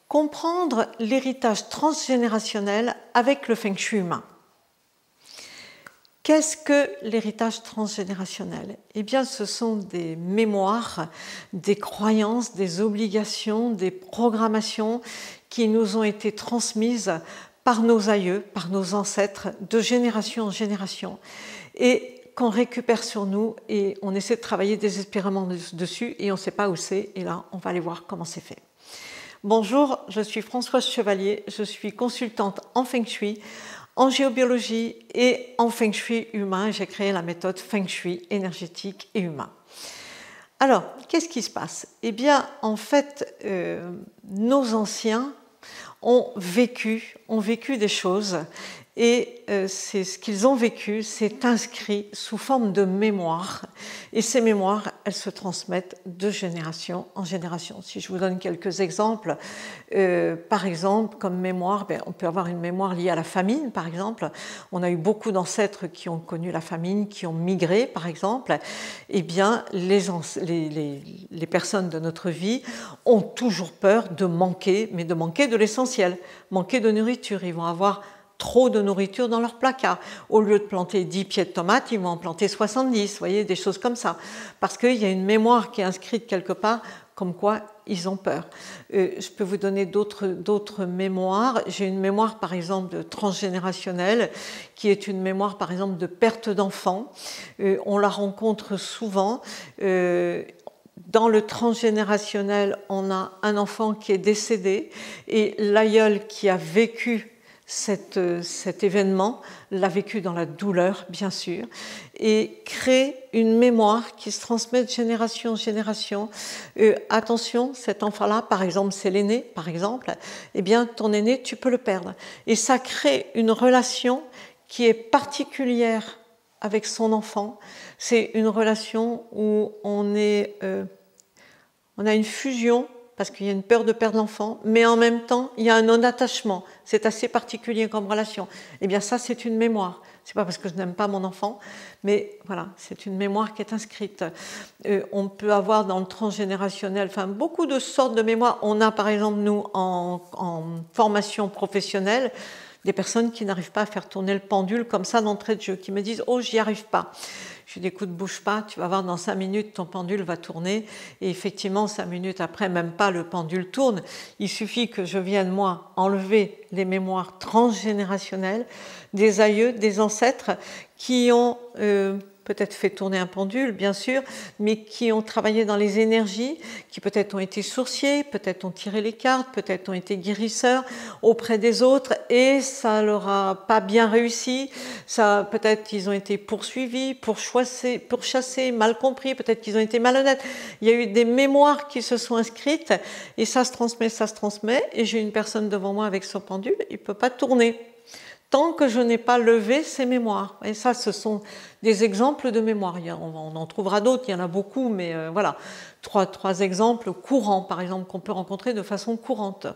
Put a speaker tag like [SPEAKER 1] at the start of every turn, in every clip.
[SPEAKER 1] comprendre l'héritage transgénérationnel avec le Feng Shui humain. Qu'est-ce que l'héritage transgénérationnel? Eh bien, ce sont des mémoires, des croyances, des obligations, des programmations qui nous ont été transmises par nos aïeux, par nos ancêtres, de génération en génération, et qu'on récupère sur nous, et on essaie de travailler désespérément dessus, et on ne sait pas où c'est, et là, on va aller voir comment c'est fait. Bonjour, je suis Françoise Chevalier, je suis consultante en Feng Shui, en géobiologie et en Feng Shui humain. J'ai créé la méthode Feng Shui énergétique et humain. Alors, qu'est-ce qui se passe? Eh bien, en fait, nos anciens ont vécu des choses, et c'est ce qu'ils ont vécu, c'est inscrit sous forme de mémoire, et ces mémoires, elles se transmettent de génération en génération. Si je vous donne quelques exemples, par exemple, comme mémoire, on peut avoir une mémoire liée à la famine, par exemple. On a eu beaucoup d'ancêtres qui ont connu la famine, qui ont migré, par exemple. Eh bien, les personnes de notre vie ont toujours peur de manquer, mais de manquer de l'essentiel, manquer de nourriture. Ils vont avoir trop de nourriture dans leur placard. Au lieu de planter 10 pieds de tomates, ils vont en planter 70, vous voyez, des choses comme ça. Parce qu'il y a une mémoire qui est inscrite quelque part, comme quoi ils ont peur. Je peux vous donner d'autres mémoires. J'ai une mémoire, par exemple, de transgénérationnelle, qui est une mémoire, par exemple, de perte d'enfants. On la rencontre souvent. Dans le transgénérationnel, on a un enfant qui est décédé, et l'aïeul qui a vécu cet événement l'a vécu dans la douleur, bien sûr, et crée une mémoire qui se transmet de génération en génération. Attention, cet enfant-là, par exemple, c'est l'aîné, par exemple, eh bien, ton aîné, tu peux le perdre. Et ça crée une relation qui est particulière avec son enfant. C'est une relation où on a une fusion, parce qu'il y a une peur de perdre l'enfant, mais en même temps, il y a un non-attachement. C'est assez particulier comme relation. Eh bien, ça, c'est une mémoire. C'est pas parce que je n'aime pas mon enfant, mais voilà, c'est une mémoire qui est inscrite. On peut avoir dans le transgénérationnel, beaucoup de sortes de mémoires. On a, par exemple, nous, en formation professionnelle, des personnes qui n'arrivent pas à faire tourner le pendule comme ça d'entrée de jeu, qui me disent « Oh, j'y arrive pas ». Je dis, écoute, bouge pas, tu vas voir, dans 5 minutes, ton pendule va tourner. Et effectivement, 5 minutes après, même pas, le pendule tourne. Il suffit que je vienne, moi, enlever les mémoires transgénérationnelles des aïeux, des ancêtres qui ont peut-être fait tourner un pendule, bien sûr, mais qui ont travaillé dans les énergies, qui peut-être ont été sourciers, peut-être ont tiré les cartes, peut-être ont été guérisseurs auprès des autres, et ça leur a pas bien réussi. Ça, peut-être qu'ils ont été poursuivis, pourchassés, mal compris, peut-être qu'ils ont été malhonnêtes. Il y a eu des mémoires qui se sont inscrites, et ça se transmet, et j'ai une personne devant moi avec son pendule, il ne peut pas tourner tant que je n'ai pas levé ces mémoires. Et ça, ce sont des exemples de mémoire. On en trouvera d'autres, il y en a beaucoup, mais voilà, trois exemples courants, par exemple, qu'on peut rencontrer de façon courante.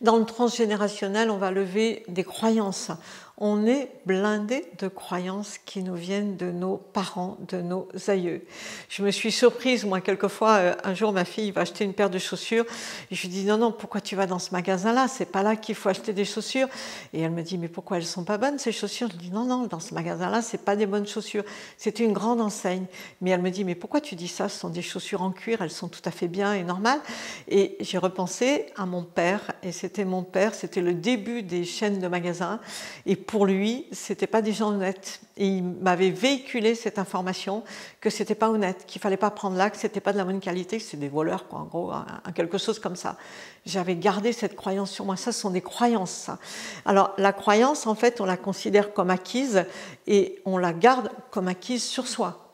[SPEAKER 1] Dans le transgénérationnel, on va lever des croyances. On est blindé de croyances qui nous viennent de nos parents, de nos aïeux. Je me suis surprise, moi, quelquefois, un jour, ma fille va acheter une paire de chaussures, et je lui dis, non, pourquoi tu vas dans ce magasin-là? C'est pas là qu'il faut acheter des chaussures. Et elle me dit, mais pourquoi elles sont pas bonnes, ces chaussures? Je dis, non, dans ce magasin-là, c'est pas des bonnes chaussures. C'était une grande enseigne. Mais elle me dit, mais pourquoi tu dis ça? Ce sont des chaussures en cuir, elles sont tout à fait bien et normales. Et j'ai repensé à mon père, et c'était mon père, c'était le début des chaînes de magasins, et pour lui, c'était pas des gens honnêtes. Et il m'avait véhiculé cette information que c'était pas honnête, qu'il fallait pas prendre là, que c'était pas de la bonne qualité, que c'était des voleurs, quoi, en gros, quelque chose comme ça. J'avais gardé cette croyance sur moi. Ça, ce sont des croyances, ça. Alors, la croyance, en fait, on la considère comme acquise et on la garde comme acquise sur soi.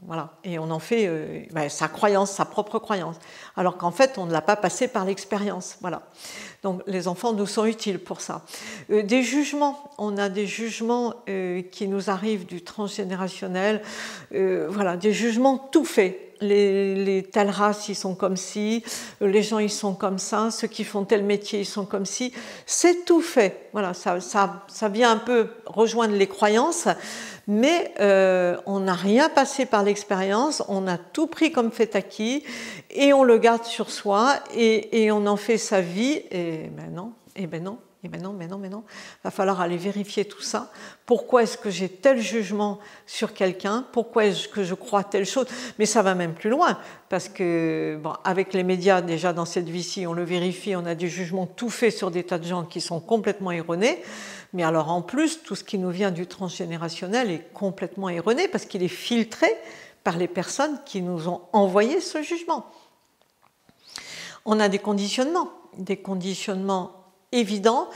[SPEAKER 1] Voilà, et on en fait sa croyance, sa propre croyance, alors qu'en fait on ne l'a pas passé par l'expérience. Voilà. Donc les enfants nous sont utiles pour ça. Des jugements, on a des jugements qui nous arrivent du transgénérationnel, voilà, des jugements tout faits. les telles races, ils sont comme ci, les gens, ils sont comme ça, ceux qui font tel métier, ils sont comme ci. C'est tout fait. Voilà, ça vient un peu rejoindre les croyances, mais on n'a rien passé par l'expérience, on a tout pris comme fait acquis, et on le garde sur soi, et on en fait sa vie, et ben non, et ben non. Et mais non. Il va falloir aller vérifier tout ça. Pourquoi est-ce que j'ai tel jugement sur quelqu'un? Pourquoi est-ce que je crois telle chose? Mais ça va même plus loin, parce que bon, avec les médias, déjà dans cette vie-ci, on le vérifie, on a des jugements tout faits sur des tas de gens qui sont complètement erronés. Mais alors en plus, tout ce qui nous vient du transgénérationnel est complètement erroné, parce qu'il est filtré par les personnes qui nous ont envoyé ce jugement. On a des conditionnements évident.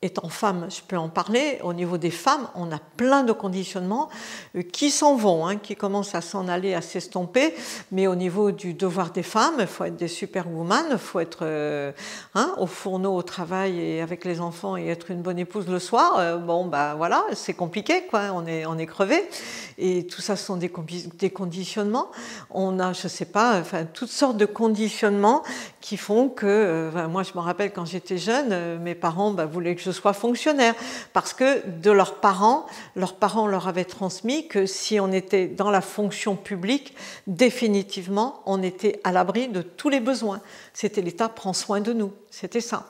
[SPEAKER 1] Étant femme, je peux en parler. Au niveau des femmes, on a plein de conditionnements qui s'en vont, hein, qui commencent à s'en aller, à s'estomper. Mais au niveau du devoir des femmes, il faut être des superwoman, il faut être au fourneau, au travail et avec les enfants et être une bonne épouse le soir. Bon, ben voilà, c'est compliqué, quoi. On est crevé. Et tout ça, ce sont des conditionnements. On a, je sais pas, enfin, toutes sortes de conditionnements qui font que, moi, je me rappelle quand j'étais jeune, mes parents voulaient que je sois fonctionnaire, parce que de leurs parents leur avaient transmis que si on était dans la fonction publique, définitivement, on était à l'abri de tous les besoins. C'était l'État prend soin de nous, c'était ça.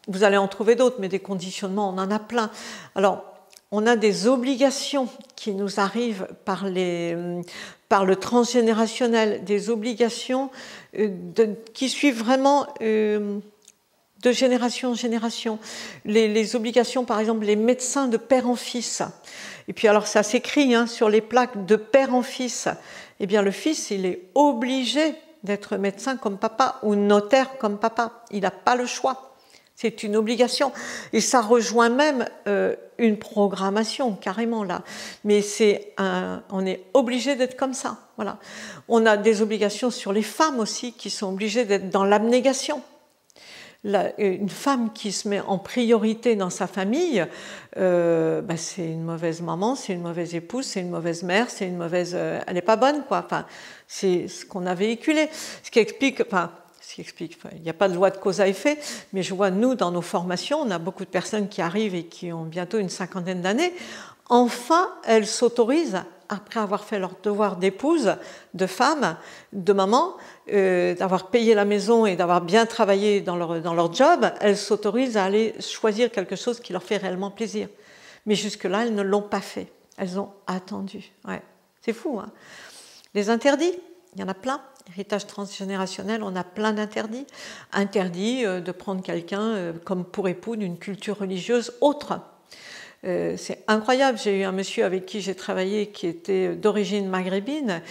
[SPEAKER 1] Vous allez en trouver d'autres, mais des conditionnements, on en a plein. Alors, on a des obligations qui nous arrivent par le transgénérationnel, des obligations qui suivent vraiment de génération en génération. Les obligations, par exemple, les médecins de père en fils. Et puis alors ça s'écrit sur les plaques de père en fils. Eh bien le fils, il est obligé d'être médecin comme papa ou notaire comme papa. Il n'a pas le choix. C'est une obligation. Et ça rejoint même une programmation, carrément là. Mais on est obligé d'être comme ça. Voilà. On a des obligations sur les femmes aussi, qui sont obligées d'être dans l'abnégation. Une femme qui se met en priorité dans sa famille, c'est une mauvaise maman, c'est une mauvaise épouse, c'est une mauvaise mère, c'est une mauvaise... elle n'est pas bonne, quoi. Enfin, c'est ce qu'on a véhiculé. Ce qui explique... il n'y a pas de loi de cause à effet, mais je vois, nous, dans nos formations, on a beaucoup de personnes qui arrivent et qui ont bientôt une cinquantaine d'années. Enfin, elles s'autorisent, après avoir fait leur devoir d'épouse, de femme, de maman, d'avoir payé la maison et d'avoir bien travaillé dans leur job, elles s'autorisent à aller choisir quelque chose qui leur fait réellement plaisir. Mais jusque-là, elles ne l'ont pas fait. Elles ont attendu. Ouais. C'est fou, hein. Les interdits, il y en a plein. Héritage transgénérationnel, on a plein d'interdits. Interdit de prendre quelqu'un comme pour époux d'une culture religieuse autre. C'est incroyable, j'ai eu un monsieur avec qui j'ai travaillé qui était d'origine maghrébine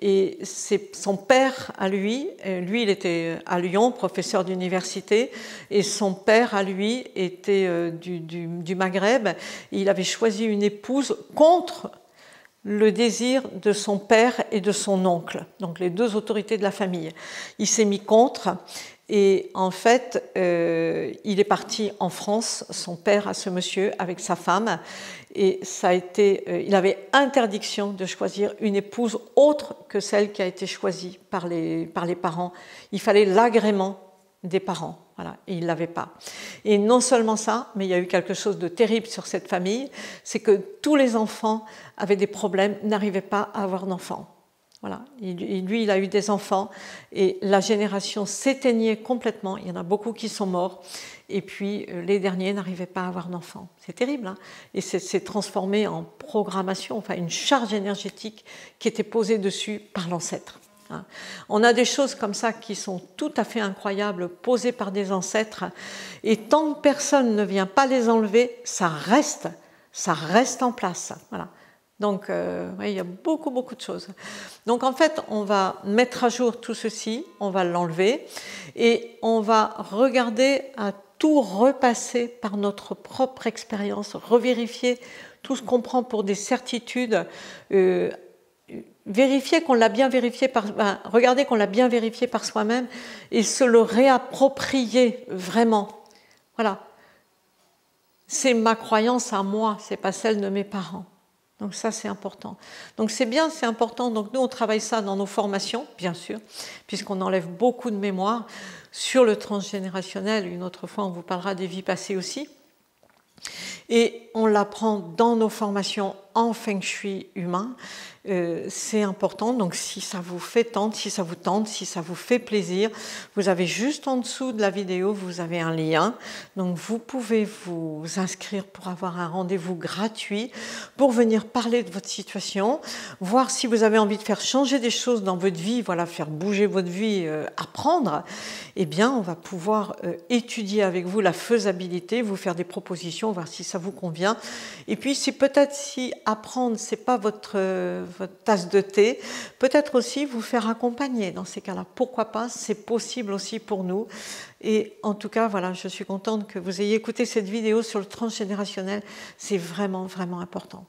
[SPEAKER 1] et c'est son père à lui il était à Lyon, professeur d'université, et son père à lui était du Maghreb. Et il avait choisi une épouse contre le désir de son père et de son oncle, donc les deux autorités de la famille. Il s'est mis contre. Et en fait, il est parti en France, son père à ce monsieur, avec sa femme, et ça a été, il avait interdiction de choisir une épouse autre que celle qui a été choisie par les parents. Il fallait l'agrément des parents, voilà, et il ne l'avait pas. Et non seulement ça, mais il y a eu quelque chose de terrible sur cette famille, c'est que tous les enfants avaient des problèmes, n'arrivaient pas à avoir d'enfants. Voilà. Lui, il a eu des enfants et la génération s'éteignait complètement. Il y en a beaucoup qui sont morts et puis les derniers n'arrivaient pas à avoir d'enfants. C'est terrible, hein. Et c'est transformé en programmation, enfin une charge énergétique qui était posée dessus par l'ancêtre. Hein. On a des choses comme ça qui sont tout à fait incroyables, posées par des ancêtres, et tant que personne ne vient pas les enlever, ça reste en place. Voilà. Donc, il y a beaucoup de choses. Donc, en fait, on va mettre à jour tout ceci, on va l'enlever et on va regarder à tout repasser par notre propre expérience, revérifier tout ce qu'on prend pour des certitudes, vérifier qu'on l'a bien vérifié regarder qu'on l'a bien vérifié par soi-même et se le réapproprier vraiment. Voilà. C'est ma croyance à moi, c'est pas celle de mes parents. Donc ça, c'est important. Donc c'est bien, c'est important. Donc nous, on travaille ça dans nos formations, bien sûr, puisqu'on enlève beaucoup de mémoire sur le transgénérationnel. Une autre fois, on vous parlera des vies passées aussi. Et on l'apprend dans nos formations en Feng Shui humain. C'est important, donc si ça vous fait tente, si ça vous tente, si ça vous fait plaisir, vous avez juste en dessous de la vidéo, vous avez un lien. Donc vous pouvez vous inscrire pour avoir un rendez-vous gratuit, pour venir parler de votre situation, voir si vous avez envie de faire changer des choses dans votre vie, voilà, faire bouger votre vie, apprendre. Eh bien, on va pouvoir étudier avec vous la faisabilité, vous faire des propositions, voir si ça vous convient. Et puis, si peut-être si apprendre, c'est pas votre tasse de thé, peut-être aussi vous faire accompagner dans ces cas-là. Pourquoi pas? C'est possible aussi pour nous. Et en tout cas, voilà, je suis contente que vous ayez écouté cette vidéo sur le transgénérationnel. C'est vraiment, vraiment important.